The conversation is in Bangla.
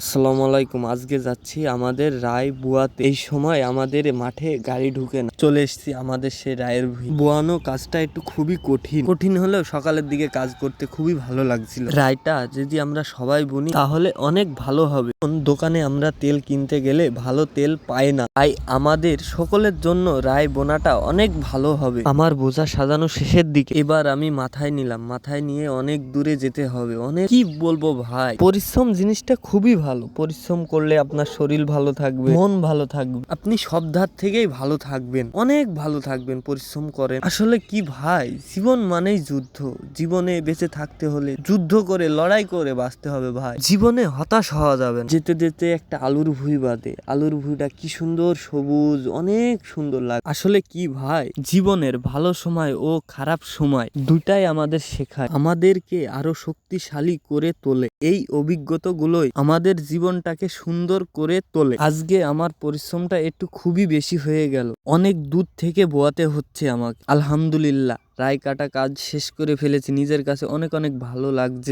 আসসালামু আলাইকুম। আজকে যাচ্ছি আমাদের রায় বুয়াতে। এই সময় আমাদের মাঠে গাড়ি ঢুকে না। চলে এসেছি আমাদের সেই রায়ের ভুঁই। বোয়ানো কাজটা একটু খুবই কঠিন হলেও সকালের দিকে কাজ করতে খুবই ভালো লাগছিল। রায়টা যদি আমরা সবাই বুনি তাহলে অনেক ভালো হবে। দোকানে আমরা তেল কিনতে গেলে ভালো তেল পাই না, তাই আমাদের সকলের জন্য রায় বোনাটা অনেক ভালো হবে। আমার বোঝা সাজানো শেষের দিকে, এবার আমি মাথায় নিলাম। মাথায় নিয়ে অনেক দূরে যেতে হবে। অনেক কি বলবো ভাই, পরিশ্রম জিনিসটা খুবই ভালো। পরিশ্রম করলে আপনার শরীর ভালো থাকবে, মন ভালো থাকবে, আপনি সব ধার থেকেই ভালো থাকবেন, অনেক ভালো থাকবেন। পরিশ্রম করেন। আসলে কি ভাই, জীবন মানেই যুদ্ধ। জীবনে বেঁচে থাকতে হলে যুদ্ধ করে, লড়াই করে বাঁচতে হবে ভাই। জীবনে হতাশ হওয়া যাবে না। যেতে যেতে একটা আলুর ভুঁই বাদে, আলুর ভুঁইটা কি সুন্দর সবুজ, অনেক সুন্দর লাগে। আসলে কি ভাই, জীবনের ভালো সময় ও খারাপ সময় দুটাই আমাদের শেখায়, আমাদেরকে আরো শক্তিশালী করে তোলে। এই অভিজ্ঞতাগুলোই আমাদের জীবনটাকে সুন্দর করে তোলে। আজকে আমার পরিশ্রমটা একটু খুবই বেশি হয়ে গেল। অনেক দূর থেকে বোয়াতে হচ্ছে আমাকে। আলহামদুলিল্লাহ, রায় কাটা কাজ শেষ করে ফেলেছি। নিজের কাছে অনেক অনেক ভালো লাগছে।